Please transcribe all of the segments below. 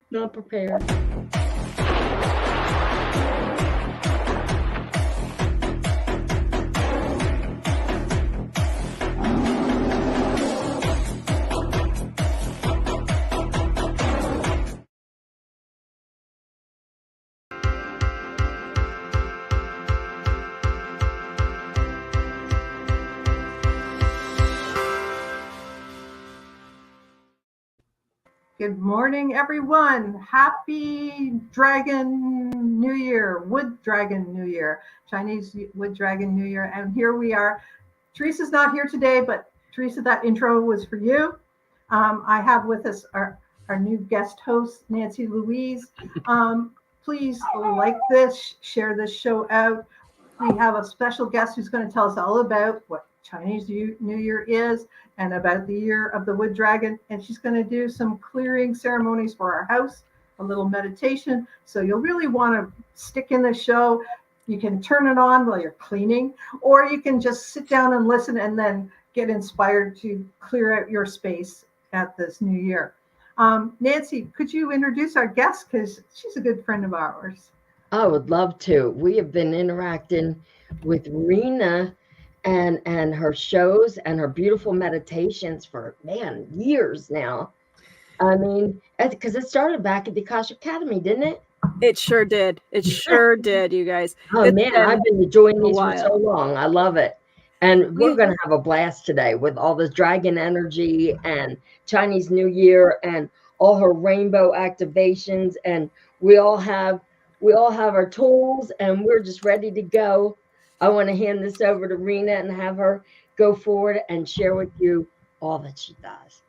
Not prepared. Good morning, everyone. Happy Dragon New Year, Wood Dragon New Year, Chinese Wood Dragon New Year. And here we are. Teresa's not here today, but Teresa, that intro was for you. I have with us our new guest host, Nancy Louise. Please like this, share this show out. We have a special guest who's going to tell us all about what Chinese New Year is and about the year of the wood dragon. And she's going to do some clearing ceremonies for our house, a little meditation. So you'll really want to stick in the show. You can turn it on while you're cleaning, or you can just sit down and listen and then get inspired to clear out your space at this new year. Nancy, could you introduce our guest? Because she's a good friend of ours. I would love to. We have been interacting with Rena and her shows and her beautiful meditations for, years now. I mean, because it started back at the Akash Academy, didn't it? It sure did. It sure did, you guys. Oh, It's man, been I've been enjoying these a for so long. I love it. And we're going to have a blast today with all this dragon energy and Chinese New Year and all her rainbow activations. And we all have our tools and we're just ready to go. I want to hand this over to Rena and have her go forward and share with you all that she does.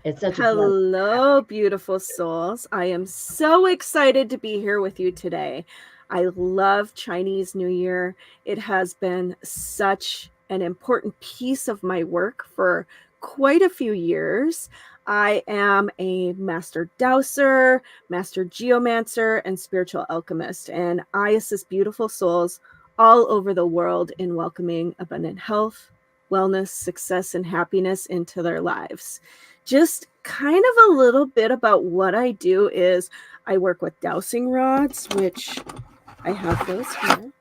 It's such a pleasure. Hello, beautiful souls. I am so excited to be here with you today. I love Chinese New Year. It has been such an important piece of my work for quite a few years. I am a master dowser, master geomancer, and spiritual alchemist, and I assist beautiful souls all over the world in welcoming abundant health, wellness, success, and happiness into their lives. Just kind of a little bit about what I do is I work with dowsing rods, which I have those here,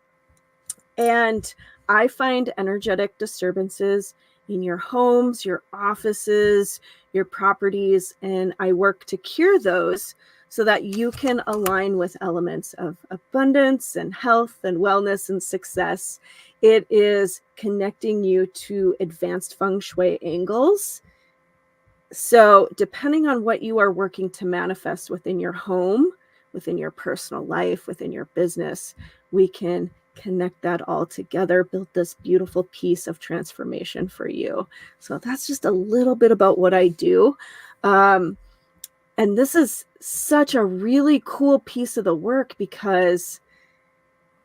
and I find energetic disturbances in your homes, your offices, your properties, and I work to cure those so that you can align with elements of abundance and health and wellness and success. It is connecting you to advanced feng shui angles. So depending on what you are working to manifest within your home, within your personal life, within your business, we can connect that all together, build this beautiful piece of transformation for you. So that's just a little bit about what I do. And this is such a really cool piece of the work because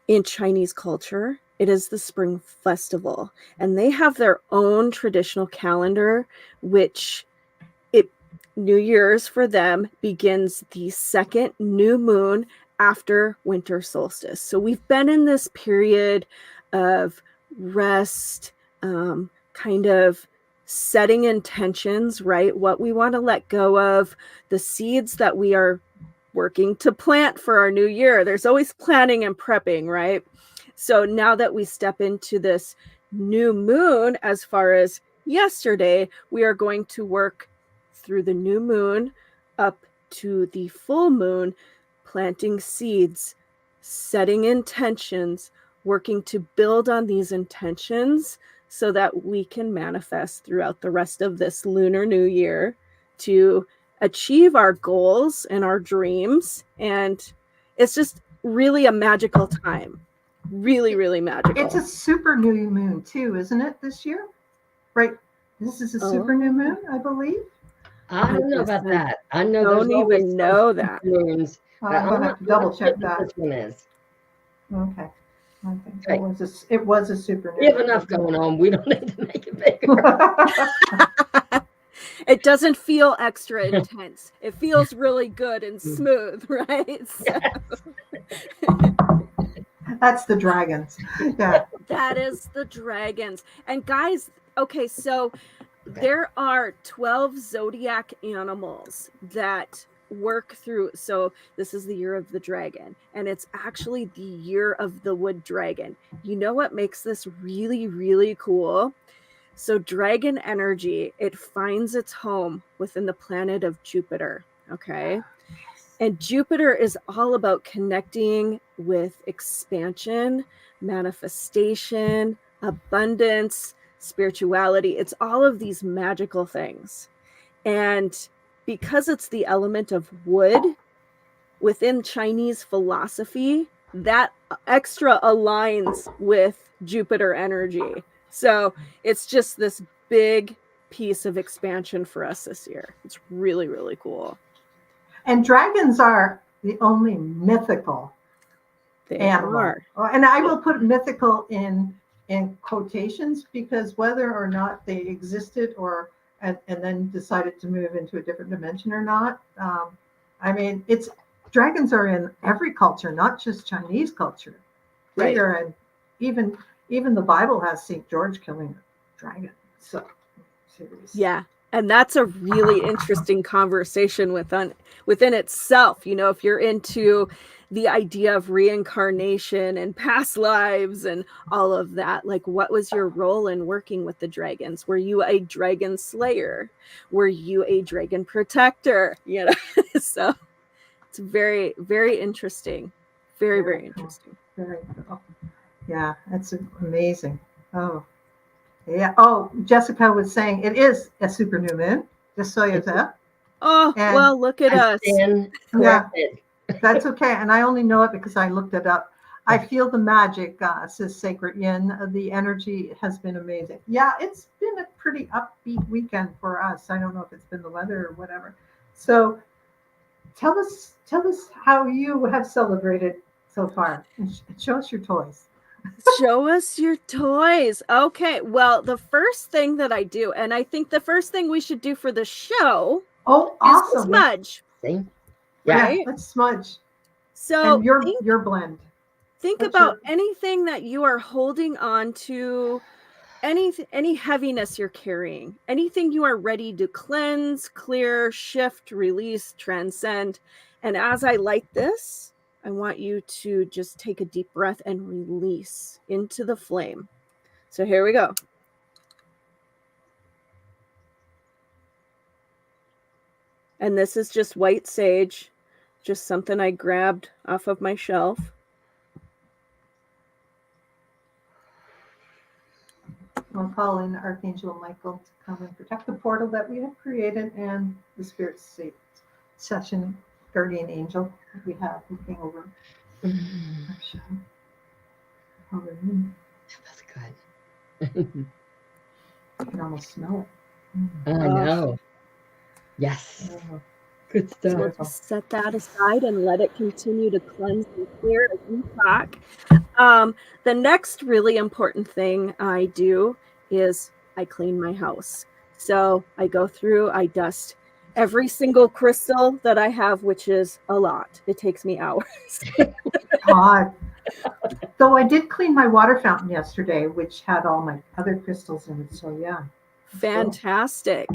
in Chinese culture, it is the Spring Festival, and they have their own traditional calendar, which New Year's for them begins the second new moon after winter solstice. So we've been in this period of rest, kind of setting intentions, right? What we want to let go of, the seeds that we are working to plant for our new year. There's always planning and prepping, right? So now that we step into this new moon, as far as yesterday, we are going to work through the new moon up to the full moon, planting seeds, setting intentions, working to build on these intentions so that we can manifest throughout the rest of this Lunar New Year to achieve our goals and our dreams. And it's just really a magical time. Really, really magical. It's a super new moon too, isn't it, this year? Right? This is a super new moon, I believe. I don't know about that. I know don't even know that. Moons. I'm going to have to double check that. This one is. Okay. It was a super new We have enough going on. We don't need to make it bigger. It doesn't feel extra intense. It feels really good and smooth, right? So. That's the dragons. Yeah. That is the dragons. And guys, okay, so there are 12 zodiac animals that work through, so this is the year of the dragon, and it's actually the year of the wood dragon. You know what makes this really, really cool? So dragon energy, it finds its home within the planet of Jupiter, okay? And Jupiter is all about connecting with expansion, manifestation, abundance, spirituality. It's all of these magical things. And because it's the element of wood within Chinese philosophy, that extra aligns with Jupiter energy. So it's just this big piece of expansion for us this year. It's really, really cool. And dragons are the only mythical animal. And I will put mythical in quotations, because whether or not they existed and then decided to move into a different dimension or not, I mean, dragons are in every culture, not just Chinese culture. Right. And even the Bible has St. George killing a dragon. So seriously. Yeah. And that's a really interesting conversation within itself. You know, if you're into the idea of reincarnation and past lives and all of that, like, what was your role in working with the dragons? Were you a dragon slayer? Were you a dragon protector? You know, so it's very, very interesting. Very, very interesting. Very cool. Yeah, that's amazing. Oh. Yeah. Oh, Jessica was saying it is a super new moon. Just so you know. Oh, well, look at us. Yeah, that's okay. And I only know it because I looked it up. I feel the magic, says Sacred Yin. The energy has been amazing. Yeah, it's been a pretty upbeat weekend for us. I don't know if it's been the weather or whatever. So tell us how you have celebrated so far. And show us your toys. Show us your toys. Okay. Well, the first thing that I do, and I think the first thing we should do for the show is to smudge. See? Yeah, let's smudge. So and your blend. Think about anything that you are holding on to, any heaviness you're carrying, anything you are ready to cleanse, clear, shift, release, transcend. And as I light this, I want you to just take a deep breath and release into the flame. So here we go. And this is just white sage, just something I grabbed off of my shelf. We'll call in Archangel Michael to come and protect the portal that we have created, and the Spirit Session Guardian Angel that we have looking over our show. That's good. I can almost smell it. I know. Yes. Good stuff. So we'll just set that aside and let it continue to cleanse and clear as we talk. The next really important thing I do is I clean my house. So I go through, I dust every single crystal that I have, which is a lot. It takes me hours. God. Though I did clean my water fountain yesterday, which had all my other crystals in it. So yeah. Fantastic.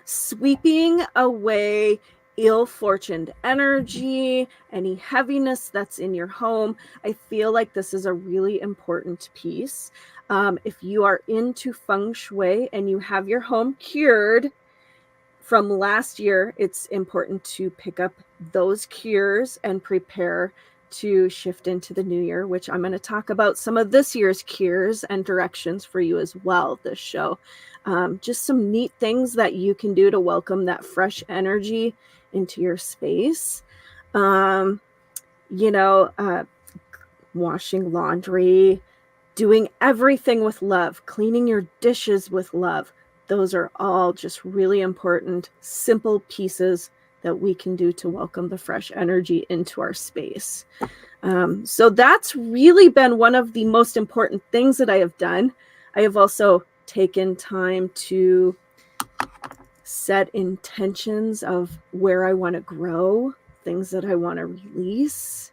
Sweeping away ill-fortuned energy, any heaviness that's in your home. I feel like this is a really important piece. If you are into feng shui and you have your home cured from last year, it's important to pick up those cures and prepare to shift into the new year, which I'm going to talk about some of this year's cures and directions for you as well this show. Just some neat things that you can do to welcome that fresh energy into your space. Washing laundry, doing everything with love, cleaning your dishes with love. Those are all just really important, simple pieces that we can do to welcome the fresh energy into our space. So that's really been one of the most important things that I have done. I have also taken time to set intentions of where I want to grow, things that I want to release,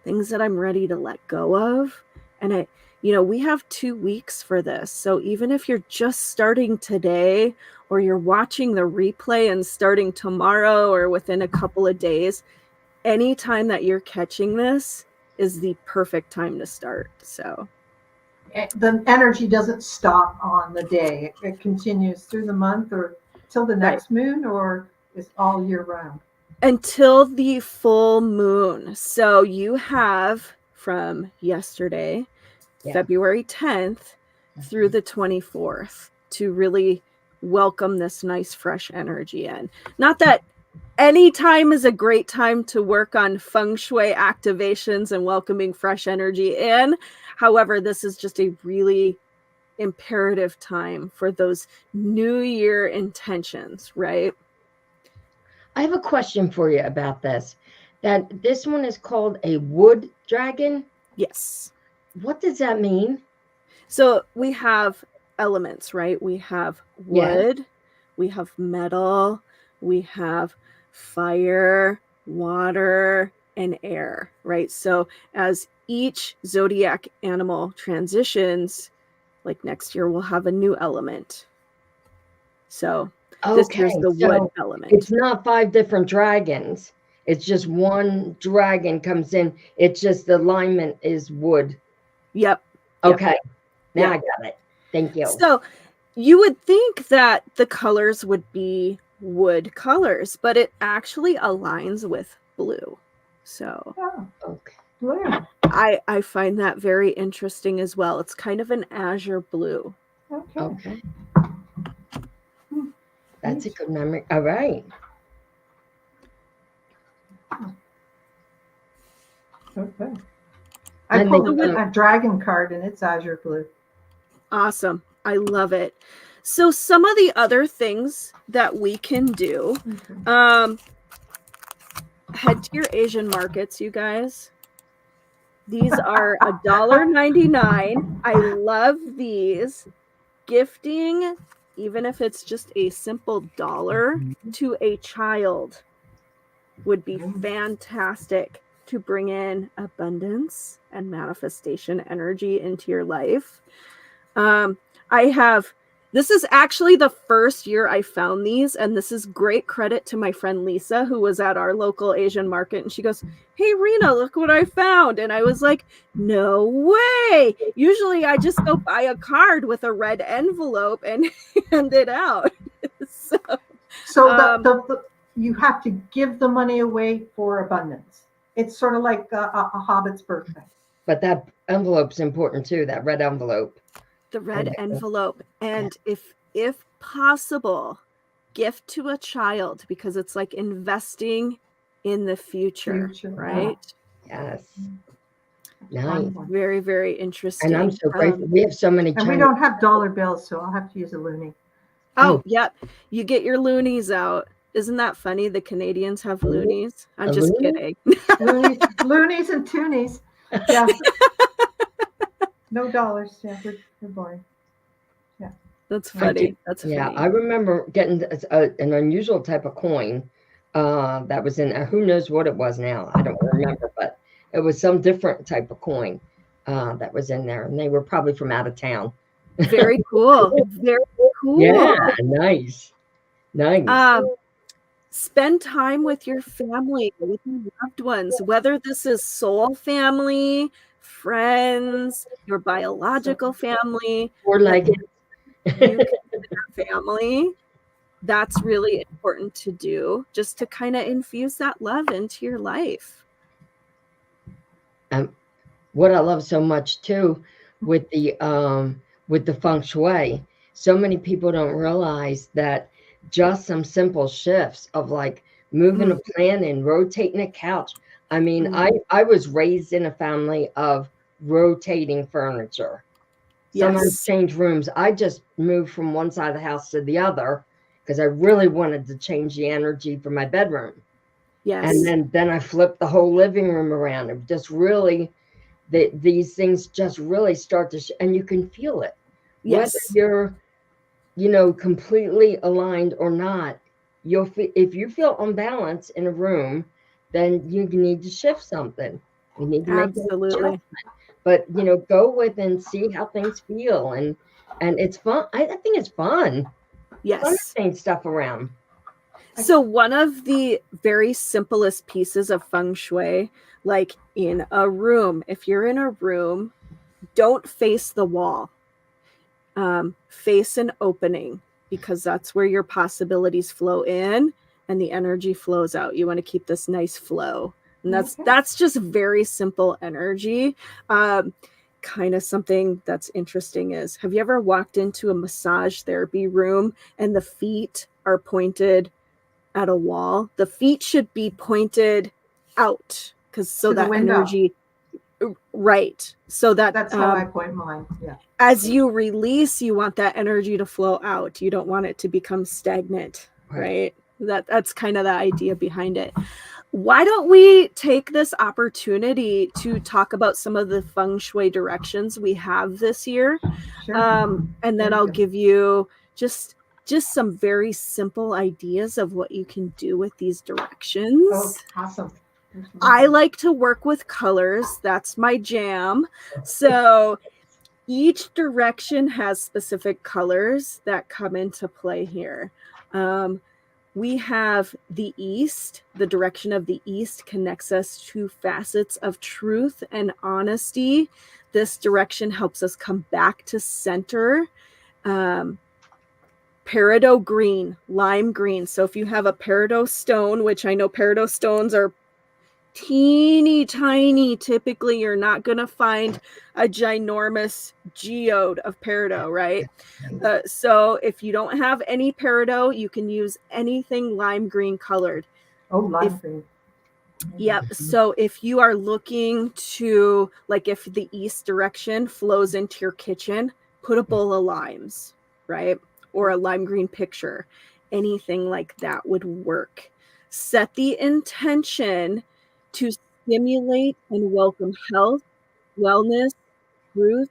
things that I'm ready to let go of. And we have 2 weeks for this. So even if you're just starting today, or you're watching the replay and starting tomorrow or within a couple of days, any time that you're catching this is the perfect time to start. So the energy doesn't stop on the day. It continues through the month or till the next moon, or is all year round? Until the full moon. So you have from yesterday, February 10th through the 24th to really welcome this nice fresh energy in. Not that any time is a great time to work on feng shui activations and welcoming fresh energy in. However, this is just a really imperative time for those new year intentions, right? I have a question for you about this. That this one is called a wood dragon? Yes. What does that mean? So we have elements, right? We have wood, we have metal, we have fire, water, and air, right? So as each zodiac animal transitions, like next year, we'll have a new element. So this year's the wood element. It's not 5 different dragons. It's just one dragon comes in. It's just the alignment is wood. Yep. Okay. Now I got it. Thank you. So you would think that the colors would be wood colors, but it actually aligns with blue. So Blue. I find that very interesting as well. It's kind of an azure blue. Okay. That's a good memory. All right. Okay. I pulled a dragon card and it's azure blue. Awesome. I love it. So some of the other things that we can do, head to your Asian markets, you guys. These are $1.99. I love these. Gifting, even if it's just a simple dollar to a child, would be fantastic to bring in abundance and manifestation energy into your life. This is actually the first year I found these, and this is great credit to my friend Lisa, who was at our local Asian market, and she goes, "Hey Rena, look what I found." And I was like, no way. Usually I just go buy a card with a red envelope and hand it out. So you have to give the money away for abundance. It's sort of like a hobbit's birthday. But that envelope's important too, that red envelope. The red envelope. And if possible, gift to a child, because it's like investing in the future. Right? Yes. Nice. Very, very interesting. And I'm so grateful. We have so many. And we don't have dollar bills, so I'll have to use a loonie. Oh, yep. You get your loonies out. Isn't that funny? The Canadians have loonies. I'm just kidding. Loonies and toonies. Yeah. No dollars. Yeah, we're boring. Yeah. That's funny. That's funny. Yeah, I remember getting an unusual type of coin that was in, who knows what it was now. I don't remember, but it was some different type of coin that was in there. And they were probably from out of town. Very cool. Very cool. Yeah, nice. Nice. Spend time with your family, with your loved ones, whether this is soul family, friends, your biological family, or like you consider family. That's really important to do, just to kind of infuse that love into your life. What I love so much too with the feng shui, so many people don't realize that just some simple shifts of like moving a plant and rotating a couch. I mean, I was raised in a family of rotating furniture. Sometimes change rooms. I just moved from one side of the house to the other because I really wanted to change the energy for my bedroom. Yes. And then I flipped the whole living room around. It just really, these things just really start to, and you can feel it. Yes. Whether you're, completely aligned or not, if you feel unbalanced in a room, then you need to shift something. You need to make an adjustment. but go with and see how things feel, and it's fun. I think it's fun. Yes. Fun to paint stuff around. So one of the very simplest pieces of feng shui, like in a room, if you're in a room, don't face the wall. Face an opening, because that's where your possibilities flow in and the energy flows out. You want to keep this nice flow. And that's just very simple energy. Kind of something that's interesting is, have you ever walked into a massage therapy room and the feet are pointed at a wall? The feet should be pointed out, because so that energy, right? So that's how I point mine. Yeah. As you release, you want that energy to flow out. You don't want it to become stagnant, right? That's kind of the idea behind it. Why don't we take this opportunity to talk about some of the feng shui directions we have this year? Sure. And then I'll give you just some very simple ideas of what you can do with these directions. Oh, awesome. I like to work with colors. That's my jam. So each direction has specific colors that come into play here. We have the East. The direction of the East connects us to facets of truth and honesty. This direction helps us come back to center. Peridot green, lime green. So if you have a peridot stone, which I know peridot stones are teeny tiny, typically you're not going to find a ginormous geode of peridot, right? So if you don't have any peridot, you can use anything lime green colored. Oh, lime green. Yep. So if you are looking to, like, if the East direction flows into your kitchen, put a bowl of limes, right? Or a lime green picture. Anything like that would work. Set the intention to stimulate and welcome health, wellness, truth,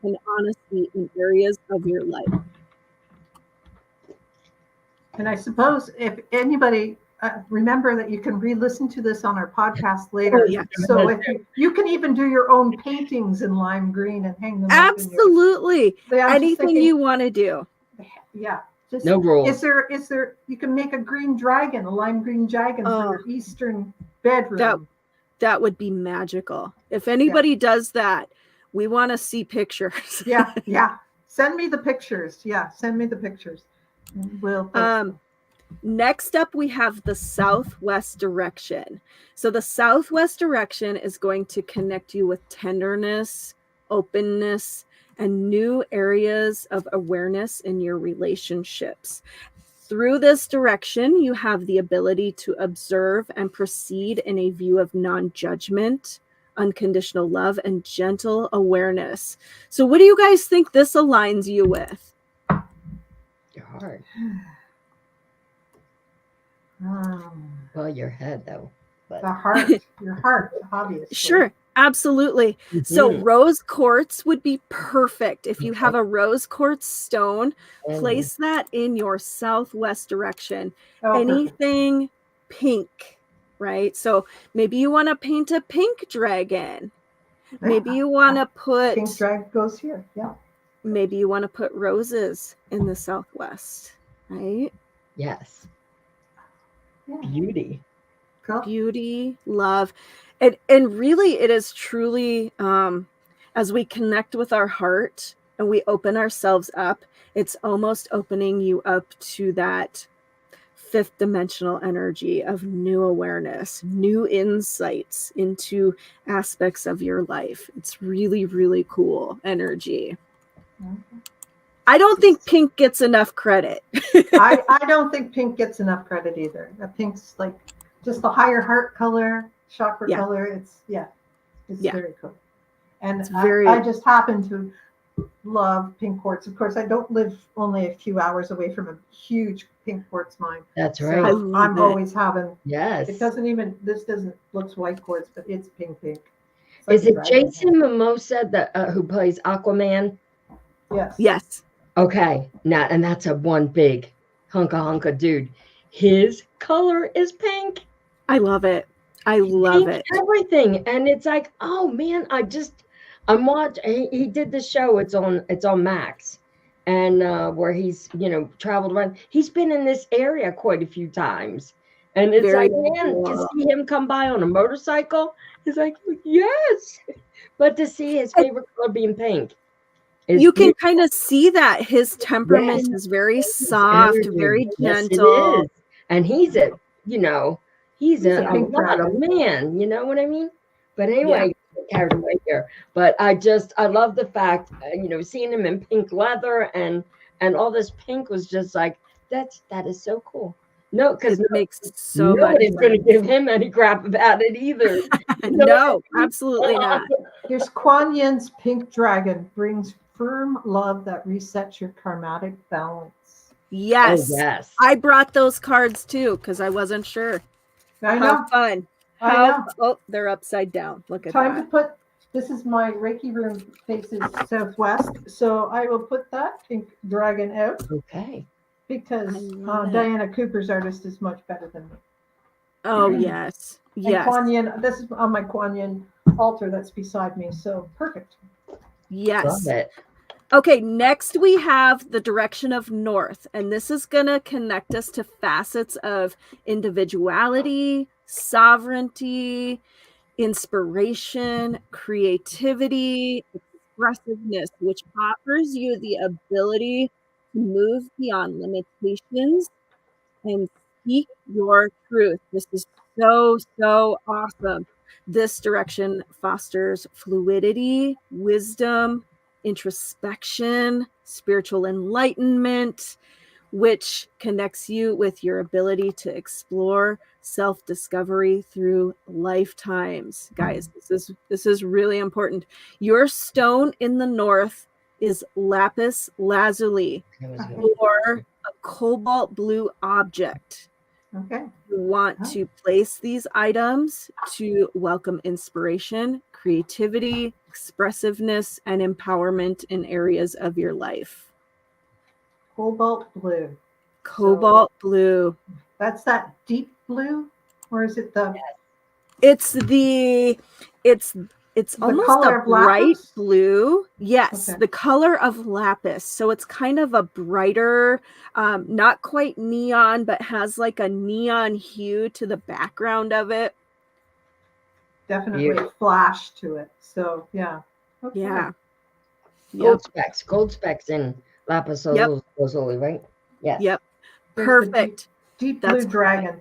and honesty in areas of your life. And I suppose if anybody, remember that you can re-listen to this on our podcast later. Oh, yeah. So if you can even do your own paintings in lime green and hang them Absolutely. up. Anything you want to do. Yeah. Just, no rules. Is there, you can make a green dragon, a lime green dragon for your Eastern bedroom. That would be magical. If anybody does that, we want to see pictures. Yeah. Send me the pictures. Send me the pictures. We'll next up, we have the Southwest direction. So the Southwest direction is going to connect you with tenderness, openness, and new areas of awareness in your relationships. Through this direction, you have the ability to observe and proceed in a view of non-judgment, unconditional love, and gentle awareness. So what do you guys think this aligns you with? Your heart. Well, your head, though. But. The heart, your heart, obviously. Sure. Absolutely. Mm-hmm. So rose quartz would be perfect. If you have a rose quartz stone, place that in your southwest direction. Anything pink, right? So maybe you want to paint a pink dragon. Maybe you want to put... Pink dragon goes here, yeah. Maybe you want to put roses in the southwest, right? Yes. Yeah. Beauty. Cool. Beauty, love. And really, it is truly, as we connect with our heart and we open ourselves up, it's almost opening you up to that fifth dimensional energy of new awareness, new insights into aspects of your life. It's really, really cool energy. Mm-hmm. I don't think pink gets enough credit. I don't think pink gets enough credit either. Pink's like just the higher heart color. Chakra color, it's very cool. And I just happen to love pink quartz. Of course, I don't live only a few hours away from a huge pink quartz mine. That's right. So I'm always having. Yes. This doesn't looks white quartz, but it's pink. Like is it Jason Mimosa who plays Aquaman? Yes. Yes. Okay. Now, and that's a one big hunka dude. His color is pink. I love it. I love it. Everything. And it's like, oh man, I'm watching. He did the show. It's on Max, and where he's traveled around. He's been in this area quite a few times, and it's Very like, man, to cool. see him come by on a motorcycle, it's like, yes. But to see his favorite color being pink, You can kind of see that his temperament is very soft, energy. very Yes, it gentle. is. And he's a a pink lot of dragon. man. You know what I mean? But anyway, carried away here. But I love the fact, seeing him in pink leather and all this pink was just like, that is so cool. No, because It makes so much nobody's going to sense. give him any crap about it either. No, absolutely not. Here's Kuan Yin's pink dragon, brings firm love that resets your karmatic balance. Yes. Oh, yes. I brought those cards too because I wasn't sure. I know. How fun. Oh, they're upside down. Look at Time that. to put, this is my Reiki room faces southwest, so I will put that pink dragon out. Okay. Because Diana Cooper's artist is much better than me. Oh, yes. Yes. And Kuan Yin, this is on my Kuan Yin altar that's beside me, so perfect. Yes. Love it. Okay, next we have the direction of north, and this is going to connect us to facets of individuality, sovereignty, inspiration, creativity, expressiveness, which offers you the ability to move beyond limitations and speak your truth. This is so, so awesome. This direction fosters fluidity, wisdom, introspection, spiritual enlightenment, which connects you with your ability to explore self-discovery through lifetimes. Guys, this is really important. Your stone in the north is lapis lazuli, or a cobalt blue object. Okay. You want to place these items to welcome inspiration, creativity, expressiveness, and empowerment in areas of your life. Cobalt blue. Cobalt blue. That's that deep blue, or is it the? It's almost color a of bright lapis? blue. Yes, Okay. the color of lapis. So it's kind of a brighter, not quite neon, but has like a neon hue to the background of it. Definitely a flash to it. So yeah. Okay. Yeah. Gold specks in lapis lazuli, right? Yes. Yep. There's Perfect. Deep blue dragon.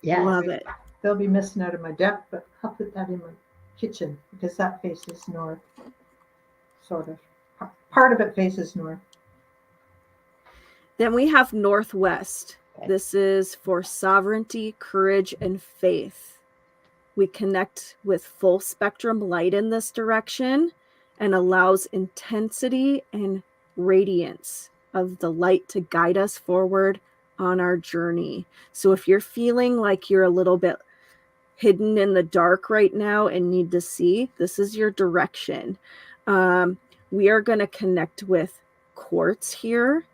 Yes. Love it. They'll be missing out of my deck, but I'll put that in my kitchen because that faces north. Sort of. Part of it faces north. Then we have northwest. Okay. This is for sovereignty, courage, and faith. We connect with full spectrum light in this direction and allows intensity and radiance of the light to guide us forward on our journey. So if you're feeling like you're a little bit hidden in the dark right now and need to see, this is your direction. We are going to connect with quartz here.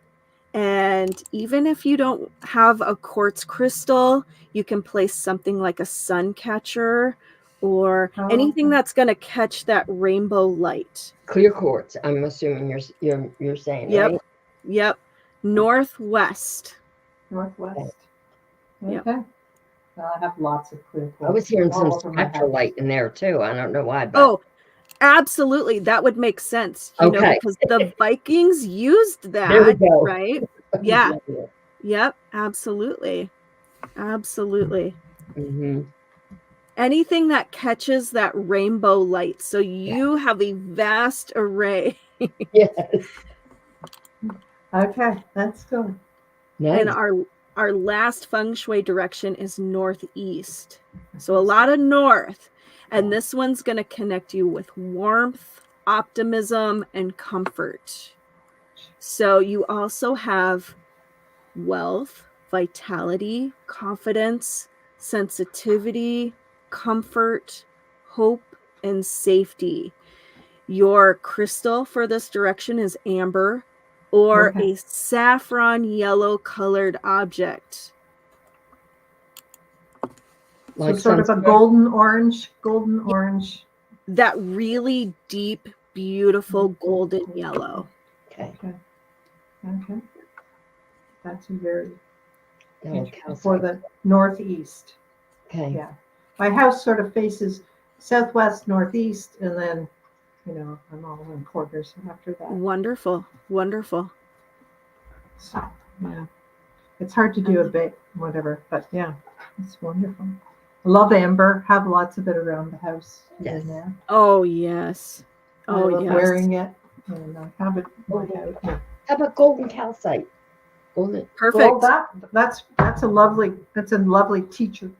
And even if you don't have a quartz crystal, you can place something like a sun catcher or anything that's going to catch that rainbow light. Clear quartz, I'm assuming you're saying, yep. Right? Yep. Northwest. Northwest. Okay. Yep. I have lots of clear quartz. I was hearing some spectrolite in there too. I don't know why. But... Oh, absolutely. That would make sense. You know, because the Vikings used that, there we go. Right? Yeah. Yep. Absolutely. Absolutely. Mm-hmm. Anything that catches that rainbow light. So you have a vast array. Yes. Okay, let's go. Nice. And our last feng shui direction is northeast. So a lot of north. And this one's going to connect you with warmth, optimism, and comfort. So you also have wealth, vitality, confidence, sensitivity, comfort, hope, and safety. Your crystal for this direction is amber or a saffron yellow colored object. Like so sort of a golden orange that really deep, beautiful golden yellow. Okay. Okay. That's a very No, for the northeast. Okay. Yeah. My house sort of faces southwest, northeast, and then, you know, I'm all in quarters after that. Wonderful. Wonderful. So, yeah. It's hard to do a bit, whatever, but yeah, it's wonderful. I love amber, have lots of it around the house. Yes. There. Oh, yes. I love wearing it, and I have it in my house. Yeah. How about golden calcite? Golden. Perfect. Well, that's a lovely teacher.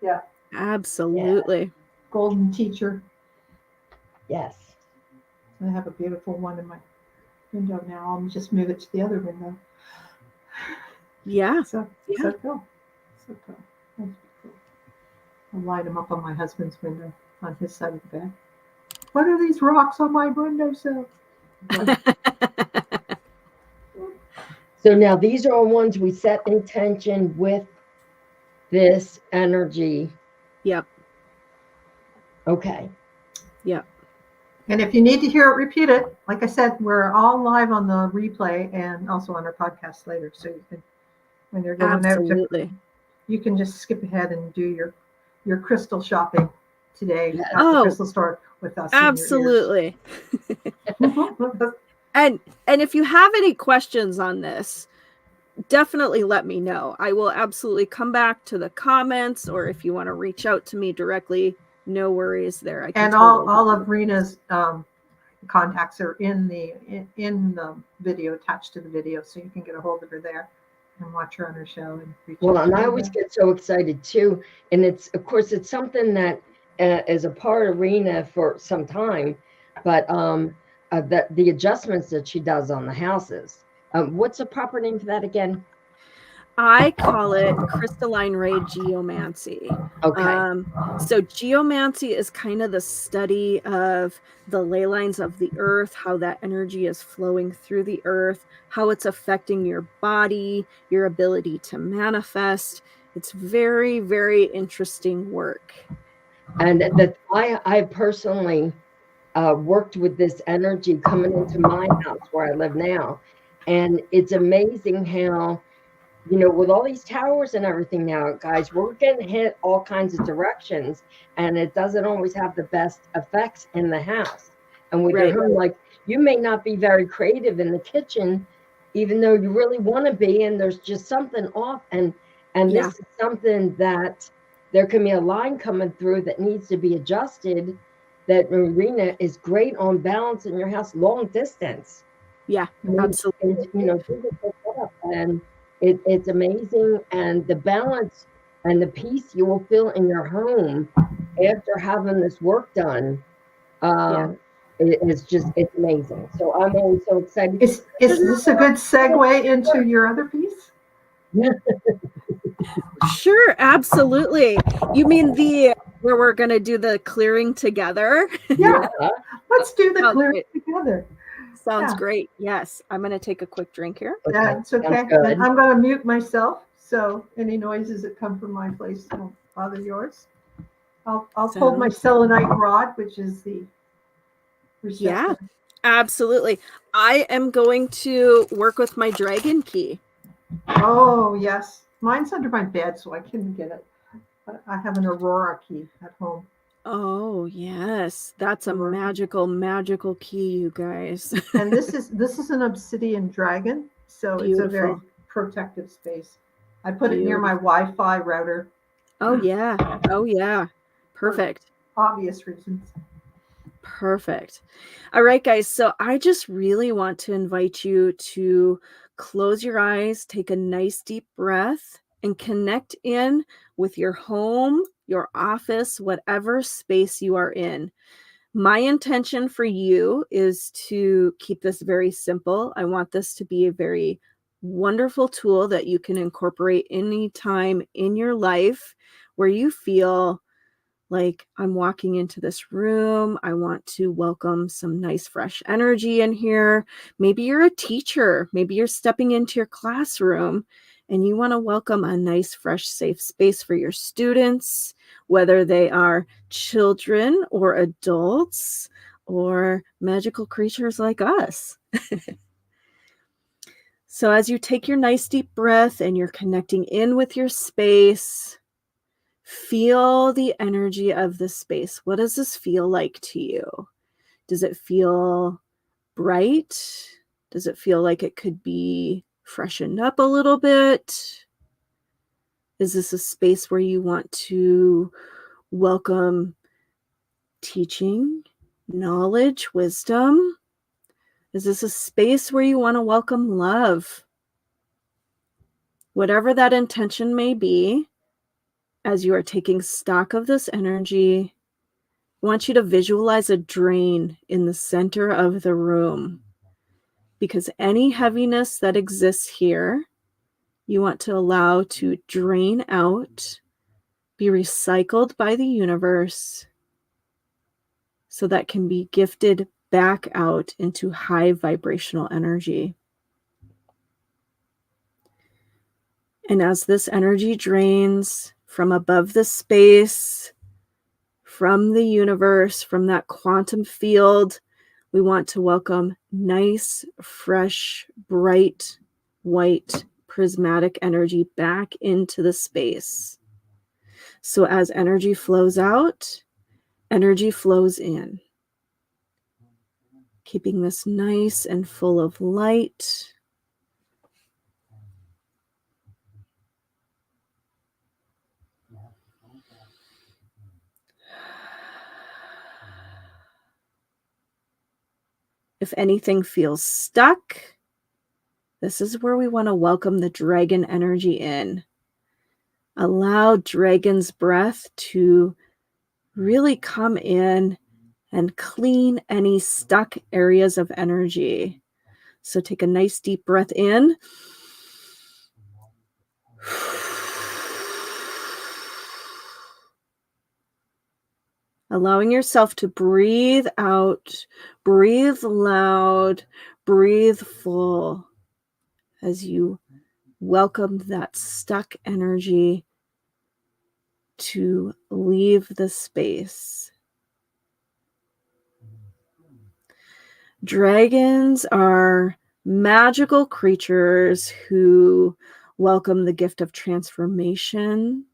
Yeah. Absolutely. Yeah. Golden teacher. Yes. I have a beautiful one in my window now. I'll just move it to the other window. Yeah. So cool. So cool. That's cool. I'll light them up on my husband's window on his side of the bed. What are these rocks on my windowsill? So now these are all ones we set intention with this energy. Yep. Okay. Yep. And if you need to hear it, repeat it. Like I said, we're all live on the replay and also on our podcast later. So you can, when you're going out, you can just skip ahead and do your crystal shopping today at the crystal store with us. Absolutely. And if you have any questions on this, definitely let me know. I will absolutely come back to the comments, or if you want to reach out to me directly, no worries there. I can and all of Rena's contacts are in the video, attached to the video, so you can get a hold of her there and watch her on her show. And I always get so excited too, and it's of course it's something that is a part of Rena for some time, but the adjustments that she does on the houses. What's the proper name for that again? I call it crystalline ray geomancy. Okay. So geomancy is kind of the study of the ley lines of the earth, how that energy is flowing through the earth, how it's affecting your body, your ability to manifest. It's very, very interesting work. And that I personally worked with this energy coming into my house where I live now. And it's amazing how, you know, with all these towers and everything now, guys, we're getting hit all kinds of directions, and it doesn't always have the best effects in the house. And with your home, like, you may not be very creative in the kitchen, even though you really want to be, and there's just something off. And this is something that there can be a line coming through that needs to be adjusted, that Rena is great on balancing your house long distance. Yeah, absolutely. And, you know, and it's amazing, and the balance and the peace you will feel in your home after having this work done, it's amazing. So I'm always so excited. Is this a good segue into your other piece? Sure, absolutely. You mean where we're going to do the clearing together? Yeah, let's do the clearing together. Sounds great. Yes. I'm going to take a quick drink here. Yeah, it's okay. And I'm going to mute myself, so any noises that come from my place won't bother yours. I'll hold my selenite rod, which is the receptor. Yeah, absolutely. I am going to work with my dragon key. Oh, yes. Mine's under my bed, so I couldn't get it. But I have an Aurora key at home. Oh, yes. That's a magical key, you guys. And this is an obsidian dragon, so it's a very protective space. I put it near my Wi-Fi router. Oh, yeah. Oh, yeah. Perfect. For obvious reasons. Perfect. All right, guys. So I just really want to invite you to close your eyes, take a nice deep breath, and connect in with your home, your office, whatever space you are in. My intention for you is to keep this very simple. I want this to be a very wonderful tool that you can incorporate anytime in your life where you feel like, I'm walking into this room. I want to welcome some nice fresh energy in here. Maybe you're a teacher. Maybe you're stepping into your classroom and you want to welcome a nice, fresh, safe space for your students, whether they are children or adults or magical creatures like us. So as you take your nice deep breath and you're connecting in with your space, feel the energy of the space. What does this feel like to you? Does it feel bright? Does it feel like it could be freshened up a little bit? Is this a space where you want to welcome teaching, knowledge, wisdom? Is this a space where you want to welcome love? Whatever that intention may be, as you are taking stock of this energy, I want you to visualize a drain in the center of the room, because any heaviness that exists here, you want to allow to drain out, be recycled by the universe, so that can be gifted back out into high vibrational energy. And as this energy drains from above the space, from the universe, from that quantum field, we want to welcome nice, fresh, bright, white, prismatic energy back into the space. So as energy flows out, energy flows in, keeping this nice and full of light. If anything feels stuck, this is where we want to welcome the dragon energy in. Allow dragon's breath to really come in and clean any stuck areas of energy. So take a nice deep breath in. Allowing yourself to breathe out, breathe loud, breathe full as you welcome that stuck energy to leave the space. Dragons are magical creatures who welcome the gift of transformation.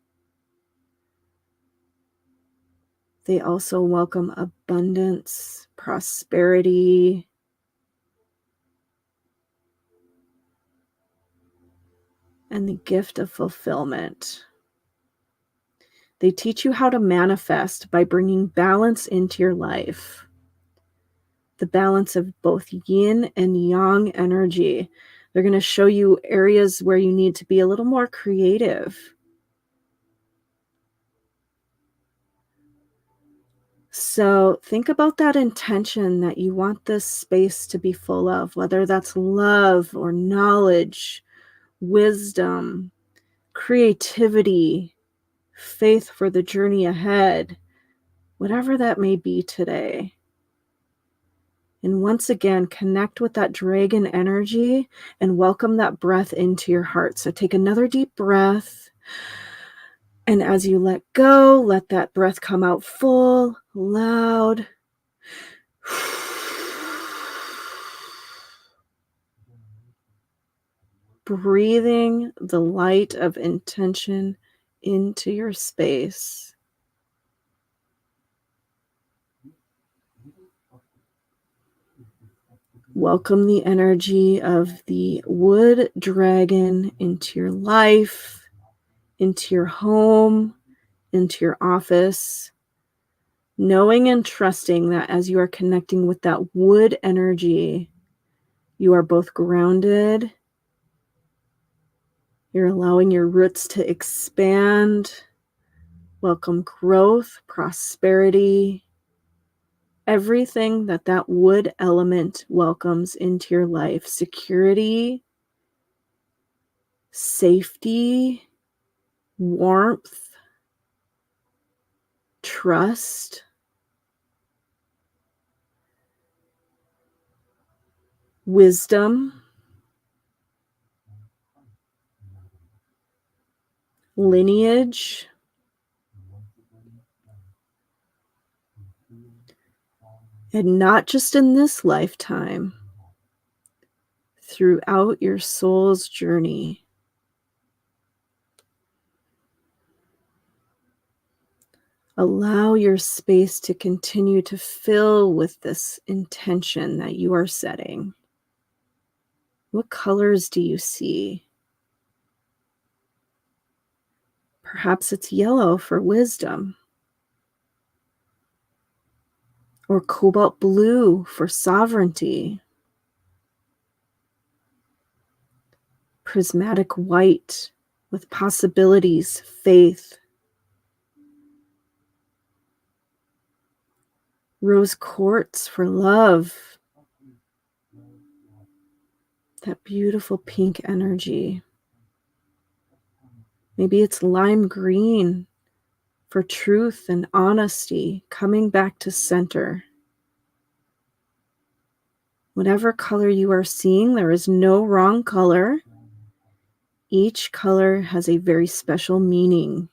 They also welcome abundance, prosperity, and the gift of fulfillment. They teach you how to manifest by bringing balance into your life. The balance of both yin and yang energy. They're going to show you areas where you need to be a little more creative. So think about that intention that you want this space to be full of, whether that's love or knowledge, wisdom, creativity, faith for the journey ahead, whatever that may be today. And once again, connect with that dragon energy and welcome that breath into your heart. So take another deep breath. And as you let go, let that breath come out full, loud. Breathing the light of intention into your space. Welcome the energy of the wood dragon into your life, into your home, into your office, knowing and trusting that as you are connecting with that wood energy, you are both grounded, you're allowing your roots to expand, welcome growth, prosperity, everything that that wood element welcomes into your life, security, safety, warmth, trust, wisdom, lineage, and not just in this lifetime, throughout your soul's journey. Allow your space to continue to fill with this intention that you are setting. What colors do you see? Perhaps it's yellow for wisdom, or cobalt blue for sovereignty, prismatic white with possibilities, faith, rose quartz for love, that beautiful pink energy. Maybe it's lime green for truth and honesty, coming back to center. Whatever color you are seeing, there is no wrong color. Each color has a very special meaning.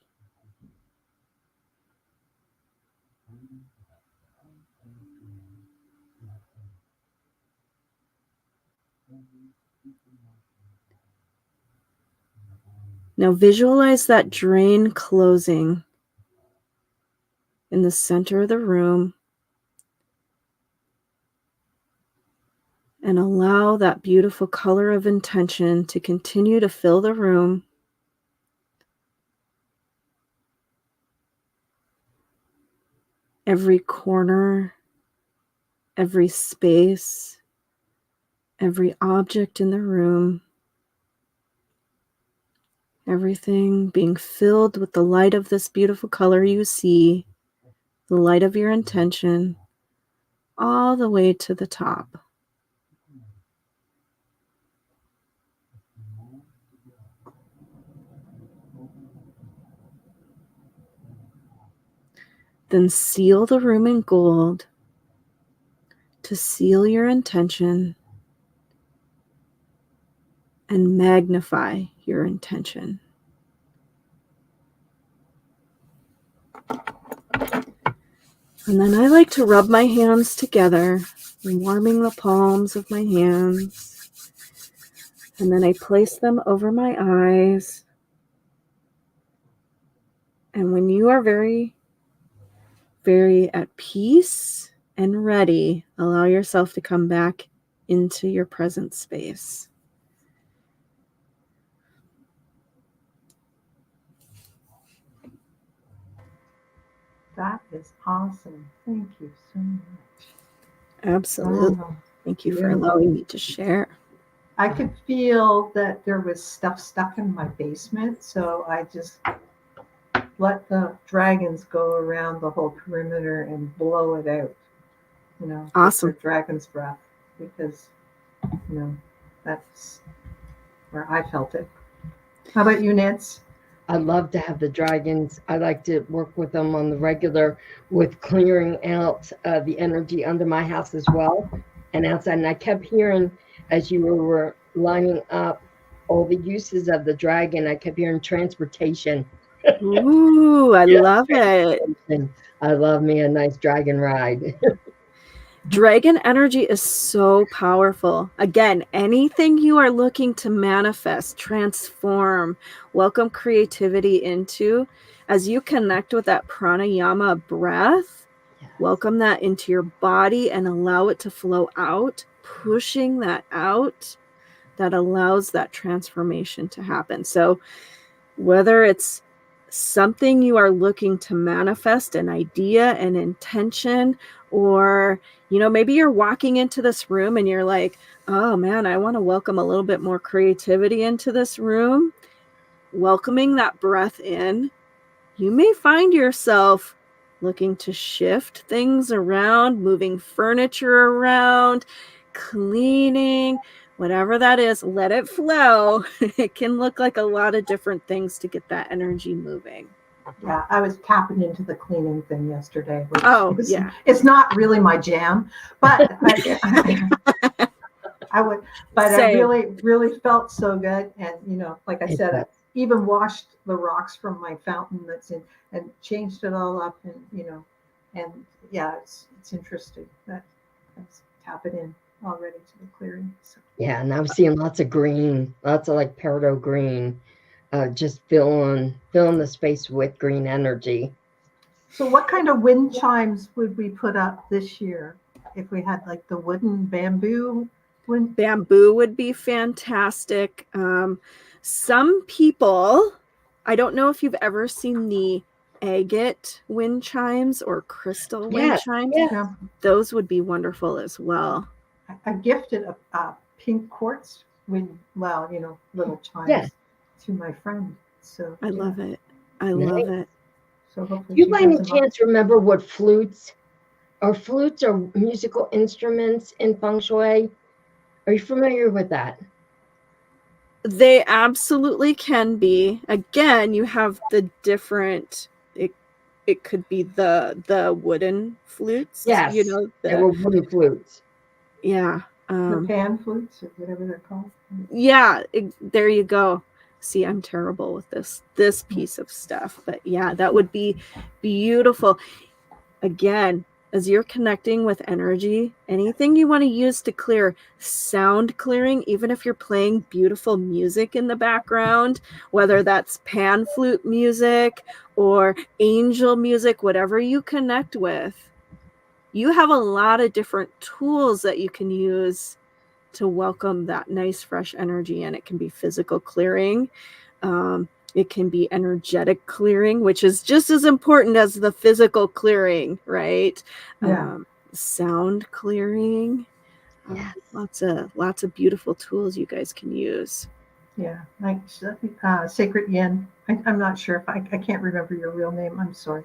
Now visualize that drain closing in the center of the room, and allow that beautiful color of intention to continue to fill the room. Every corner, every space, every object in the room, everything being filled with the light of this beautiful color you see, the light of your intention, all the way to the top. Then seal the room in gold to seal your intention and magnify your intention. And then I like to rub my hands together, warming the palms of my hands. And then I place them over my eyes. And when you are very, very at peace and ready, allow yourself to come back into your present space. That is awesome. Thank you so much. Absolutely. Wow. Thank you for allowing me to share. I could feel that there was stuff stuck in my basement, so I just let the dragons go around the whole perimeter and blow it out. You know, awesome. With dragon's breath, because you know that's where I felt it. How about you, Nance? I love to have the dragons. I like to work with them on the regular with clearing out the energy under my house as well and outside. And I kept hearing as you were lining up all the uses of the dragon, I kept hearing transportation. Ooh, I love it. I love me a nice dragon ride. Dragon energy is so powerful. Again, anything you are looking to manifest, transform, welcome creativity into, as you connect with that pranayama breath, yes. Welcome that into your body and allow it to flow out, pushing that out, that allows that transformation to happen. So whether it's something you are looking to manifest, an idea, an intention, or, you know, maybe you're walking into this room and you're like, oh man, I want to welcome a little bit more creativity into this room. Welcoming that breath in, you may find yourself looking to shift things around, moving furniture around, cleaning, whatever that is, let it flow. It can look like a lot of different things to get that energy moving. Yeah, I was tapping into the cleaning thing yesterday. Yeah. It's not really my jam, but I would. But same. I really felt so good, and you know, like I said, even washed the rocks from my fountain that's in, and changed it all up, and and yeah, it's interesting that that's tapping in already to the clearing. So. Yeah, and I'm seeing lots of green, lots of like peridot green, just filling the space with green energy. So what kind of wind chimes would we put up this year if we had like the wooden bamboo wind? Bamboo would be fantastic. Some people, I don't know if you've ever seen the agate wind chimes or crystal wind chimes. Yeah. Those would be wonderful as well. I gifted a pink quartz wind, little chimes to my friend. So I love it. I love it. So hopefully you by any chance remember what flutes are musical instruments in feng shui? Are you familiar with that? They absolutely can be. Again, you have the different, it could be the wooden flutes. Yes, they were wooden flutes. Yeah. The pan flutes or whatever they're called. Yeah, there you go. See, I'm terrible with this piece of stuff, but yeah, that would be beautiful. Again, as you're connecting with energy, anything you want to use to clear, sound clearing, even if you're playing beautiful music in the background, whether that's pan flute music or angel music, whatever you connect with, you have a lot of different tools that you can use to welcome that nice fresh energy. And it can be physical clearing. It can be energetic clearing, which is just as important as the physical clearing, right? Yeah. Sound clearing. Yes. Lots of beautiful tools you guys can use. Yeah, like Sacred Yin. I'm not sure if I can't remember your real name. I'm sorry.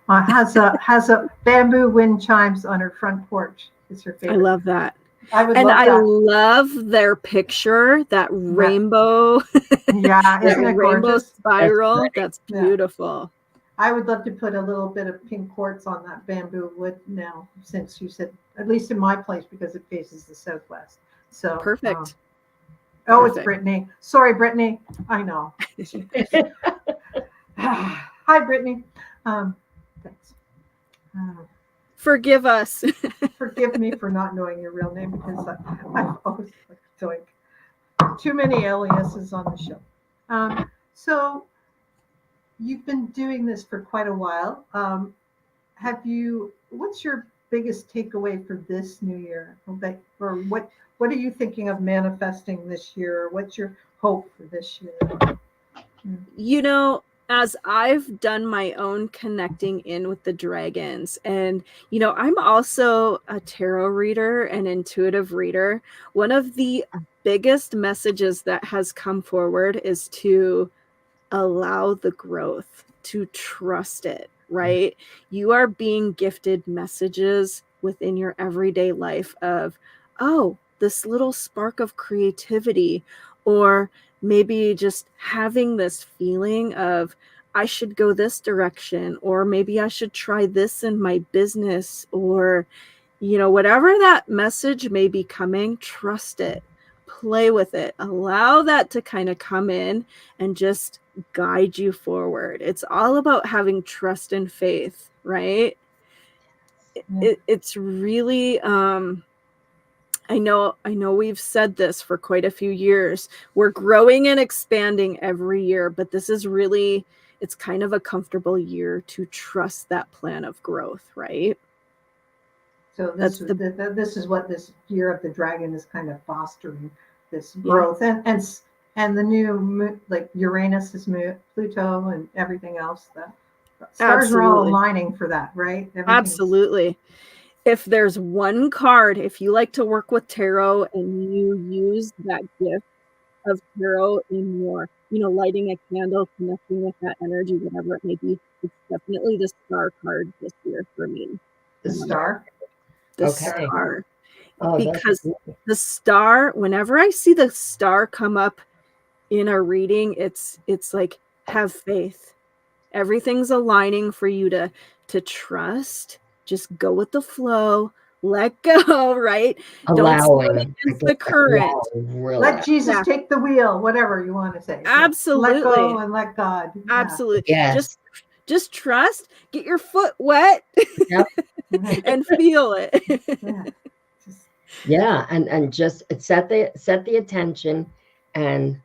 Has a bamboo wind chimes on her front porch. It's her favorite. I love that. I love their picture, that rainbow. Yeah, isn't it rainbow gorgeous? spiral? That's beautiful. I would love to put a little bit of pink quartz on that bamboo wood now, since you said, at least in my place, because it faces the southwest. So perfect. It's Brittany. Sorry, Brittany. I know. Hi, Brittany. Thanks. Forgive us. Forgive me for not knowing your real name, because I'm always doing too many aliases on the show. So you've been doing this for quite a while. What's your biggest takeaway for this new year? Or what are you thinking of manifesting this year? What's your hope for this year? As I've done my own connecting in with the dragons, and, I'm also a tarot reader and intuitive reader. One of the biggest messages that has come forward is to allow the growth, to trust it, right? You are being gifted messages within your everyday life of, oh, this little spark of creativity, or maybe just having this feeling of, I should go this direction, or maybe I should try this in my business, or, whatever that message may be coming, trust it, play with it, allow that to kind of come in and just guide you forward. It's all about having trust and faith, right? It's really, I know we've said this for quite a few years. We're growing and expanding every year, but this is really, it's kind of a comfortable year to trust that plan of growth, right? So this is what this year of the dragon is kind of fostering, this growth, and the new, like Uranus is Pluto and everything else. The stars are all aligning for that, right? Absolutely. If there's one card, if you like to work with tarot and you use that gift of tarot in your, lighting a candle, connecting with that energy, whatever it may be, it's definitely the star card this year for me. The star? The star. Because the star, whenever I see the star come up in a reading, it's like, have faith. Everything's aligning for you to trust. Just go with the flow, let go, right? Don't swim against the current. Really. Let Jesus take the wheel, whatever you want to say. Absolutely. Let go and let God. Absolutely. Yes. Just trust, get your foot wet, Yep. and feel it. Yeah, and just set the attention and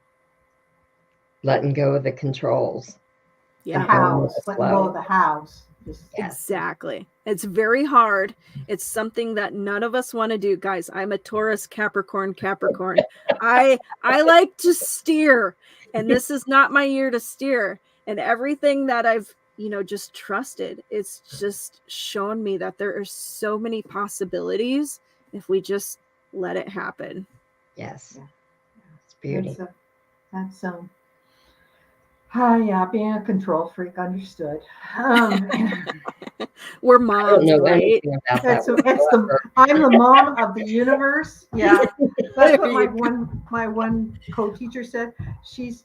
letting go of the controls. The house, letting go of the house. Exactly. It's very hard. It's something that none of us want to do, guys. I'm a Taurus, Capricorn. I like to steer, and this is not my year to steer. And everything that I've, just trusted, it's just shown me that there are so many possibilities if we just let it happen. Yes. It's beauty. That's yeah, being a control freak, understood. We're moms, right? I'm the mom of the universe. Yeah, that's what my one co-teacher said. She's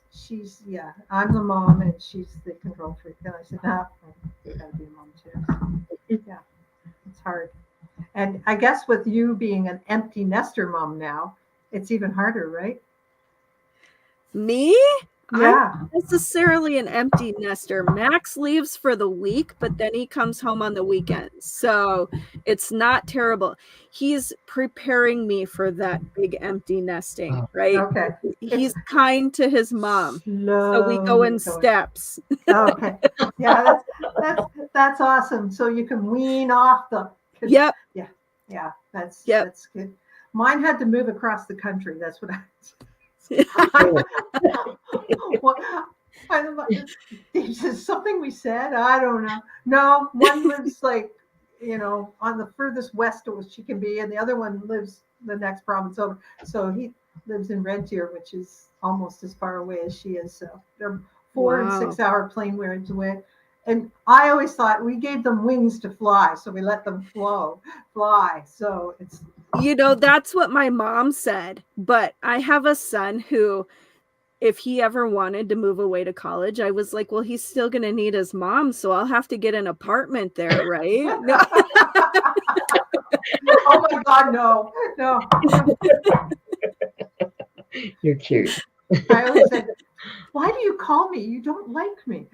I'm the mom and she's the control freak. And I said, no, you gotta be a mom too. Yeah, it's hard. And I guess with you being an empty nester mom now, it's even harder, right? Me? Yeah. I'm not necessarily an empty nester. Max leaves for the week, but then he comes home on the weekends. So it's not terrible. He's preparing me for that big empty nesting, right? Okay. He's kind to his mom. So we go in steps. Okay. Yeah, that's awesome. So you can wean off the Yep. Yeah, that's good. Mine had to move across the country. That's what Is this something we said? I don't know. No, one lives on the furthest west of she can be, and the other one lives the next province over. So he lives in Red Deer, which is almost as far away as she is. So they're 4 and 6 hour plane rides away. And I always thought we gave them wings to fly, so we let them fly. So it's that's what my mom said. But I have a son who, if he ever wanted to move away to college, I was like, well, he's still going to need his mom, so I'll have to get an apartment there, right? No. Oh my God, no. You're cute. I always said, why do you call me? You don't like me.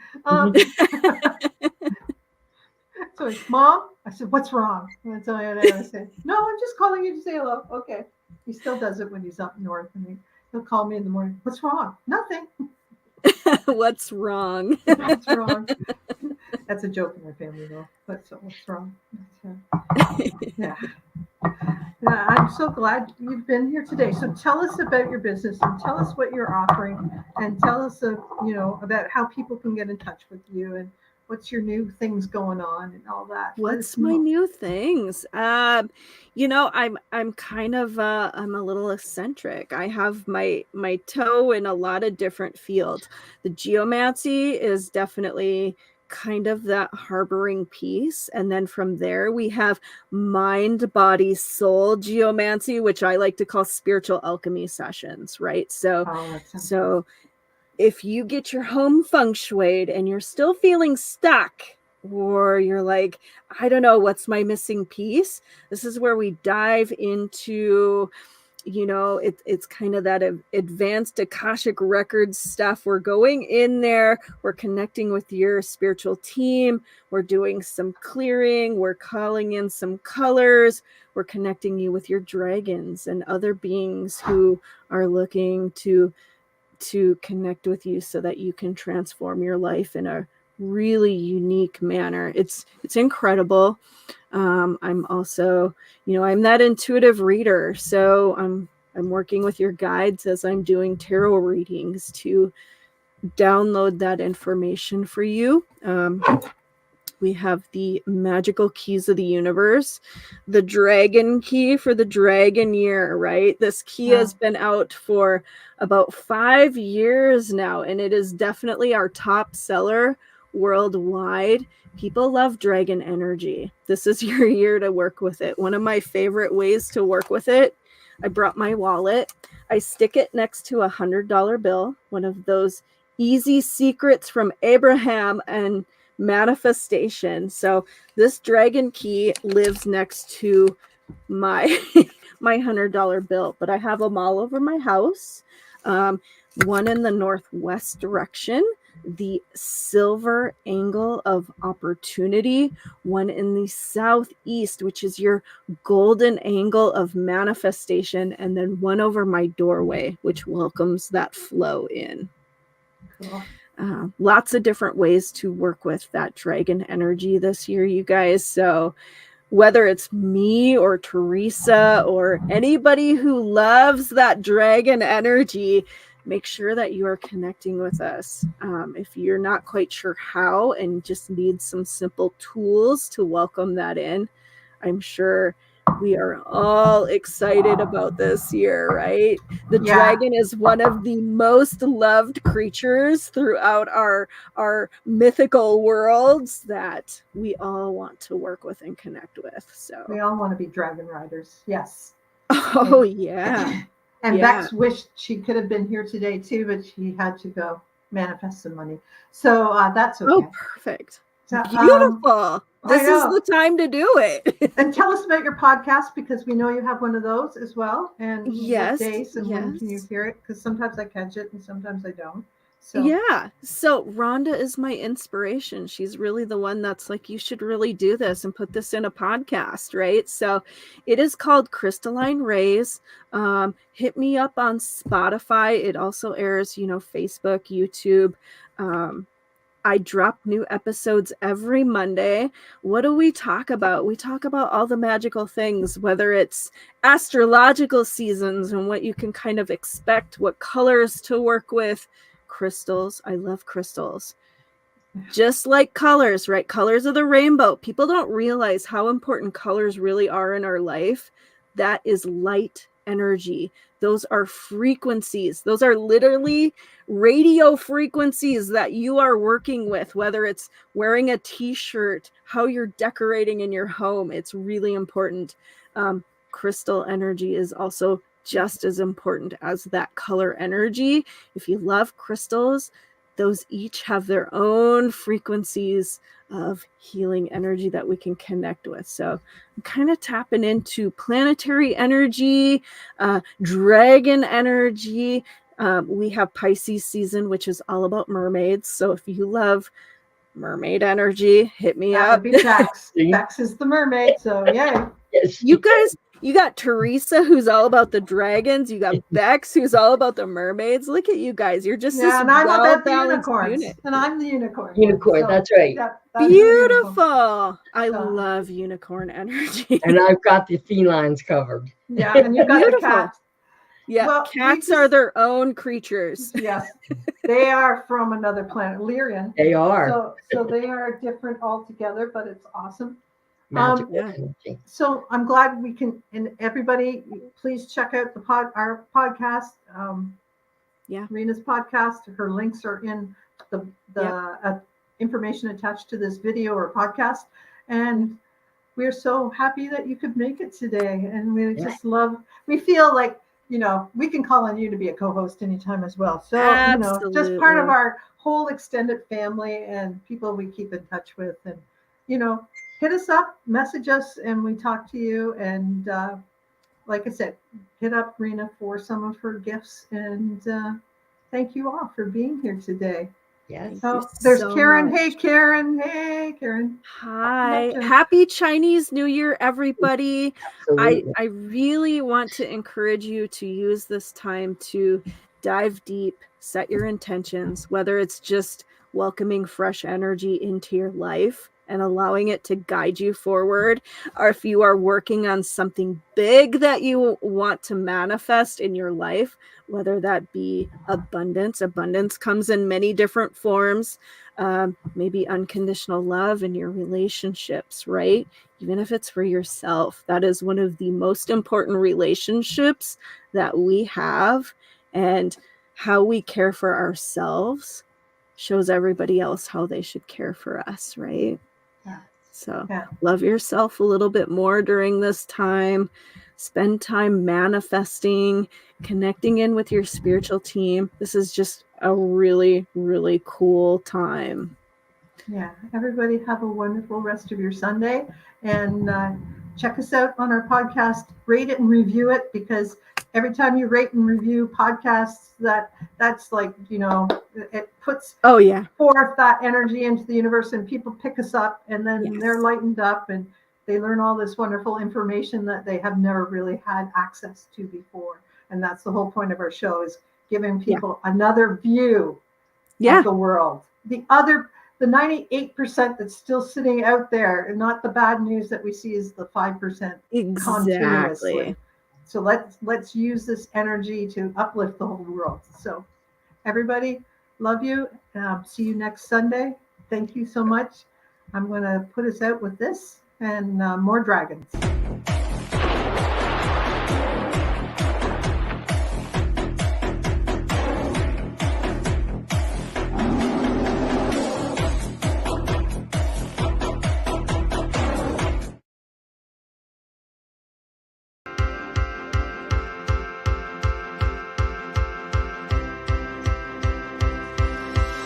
So it's Mom. I said, what's wrong? That's all I said. No, I'm just calling you to say hello. Okay. He still does it when he's up north, and he'll call me in the morning. What's wrong? Nothing. What's wrong? What's wrong? That's a joke in my family, though. But so what's wrong? Yeah. I'm so glad you've been here today. So tell us about your business and tell us what you're offering, and tell us, about how people can get in touch with you and what's your new things going on and all that. What's my new things? I'm kind of I'm a little eccentric. I have my toe in a lot of different fields. The geomancy is definitely kind of that harboring piece, and then from there we have mind, body, soul geomancy, which I like to call spiritual alchemy sessions, right? So if you get your home feng shuied and you're still feeling stuck, or you're like, I don't know, what's my missing piece? This is where we dive into, it's kind of that advanced Akashic Records stuff. We're going in there, we're connecting with your spiritual team, we're doing some clearing, we're calling in some colors, we're connecting you with your dragons and other beings who are looking to connect with you so that you can transform your life in a really unique manner. It's incredible. I'm also, I'm that intuitive reader. So I'm working with your guides as I'm doing tarot readings to download that information for you. We have the magical keys of the universe, the dragon key for the dragon year, right? This key has been out for about 5 years now, and it is definitely our top seller worldwide. People love dragon energy. This is your year to work with it. One of my favorite ways to work with it, I brought my wallet. I stick it next to $100 bill, one of those easy secrets from Abraham and manifestation. So this dragon key lives next to my my $100 bill, but I have them all over my house. One in the northwest direction, the silver angle of opportunity, one in the southeast, which is your golden angle of manifestation, and then one over my doorway, which welcomes that flow in. Cool. Lots of different ways to work with that dragon energy this year, you guys. So whether it's me or Teresa or anybody who loves that dragon energy, make sure that you are connecting with us. If you're not quite sure how and just need some simple tools to welcome that in, I'm sure we are all excited about this year, right? The dragon is one of the most loved creatures throughout our mythical worlds that we all want to work with and connect with. So we all want to be dragon riders. Yes. Oh, yeah. And Bex wished she could have been here today too, but she had to go manifest some money. So that's okay. Oh, perfect. So, beautiful. This is the time to do it. And tell us about your podcast, because we know you have one of those as well. And what days and when can you hear it? Because sometimes I catch it and sometimes I don't. So. Yeah. So Rhonda is my inspiration. She's really the one that's like, you should really do this and put this in a podcast, right? So it is called Crystalline Rays. Hit me up on Spotify. It also airs, Facebook, YouTube. I drop new episodes every Monday. What do we talk about? We talk about all the magical things, whether it's astrological seasons and what you can kind of expect, what colors to work with. Crystals. I love crystals. Just like colors, right? Colors of the rainbow. People don't realize how important colors really are in our life. That is light energy. Those are frequencies. Those are literally radio frequencies that you are working with, whether it's wearing a t-shirt, how you're decorating in your home. It's really important. Crystal energy is also just as important as that color energy. If you love crystals, those each have their own frequencies of healing energy that we can connect with. So I'm kind of tapping into planetary energy, dragon energy. We have Pisces season, which is all about mermaids. So if you love mermaid energy, hit me up. That would be Bex. Bex is the mermaid, so yay. You guys, you got Teresa, who's all about the dragons. You got Bex, who's all about the mermaids. Look at you guys. You're just this and I'm about the well-balanced unicorns. unit. And I'm the unicorn. Unicorn, so, that's right. That's beautiful. I love unicorn energy. And I've got the felines covered. Yeah, and you've got the cats. Yeah, well, cats are their own creatures. Yes, they are from another planet, Lyrian. They are. So they are different altogether, but it's awesome. Energy. So I'm glad we can, and everybody, please check out our podcast. Rena's podcast. Her links are in the information attached to this video or podcast. And we're so happy that you could make it today. And we just we feel like, we can call on you to be a co-host anytime as well. So, just part of our whole extended family and people we keep in touch with. And, hit us up, message us, and we talk to you. And like I said, hit up Rena for some of her gifts. And thank you all for being here today. Yes. So there's Karen. Much. Hey, Karen. Hey, Karen. Hi. Happy Chinese New Year, everybody. I really want to encourage you to use this time to dive deep, set your intentions, whether it's just welcoming fresh energy into your life and allowing it to guide you forward, or if you are working on something big that you want to manifest in your life, whether that be abundance. Abundance comes in many different forms, maybe unconditional love in your relationships, right? Even if it's for yourself, that is one of the most important relationships that we have, and how we care for ourselves shows everybody else how they should care for us, right? So love yourself a little bit more during this time. Spend time manifesting, connecting in with your spiritual team. This is just a really, really cool time. Yeah. Everybody have a wonderful rest of your Sunday. And check us out on our podcast, rate it and review it, because every time you rate and review podcasts, that's like, it puts forth that energy into the universe, and people pick us up, and then they're lightened up and they learn all this wonderful information that they have never really had access to before. And that's the whole point of our show, is giving people another view of the world. The 98% that's still sitting out there, and not the bad news that we see, is the 5% continuously. So let's use this energy to uplift the whole world. So everybody, love you. See you next Sunday. Thank you so much. I'm going to put us out with this and more dragons.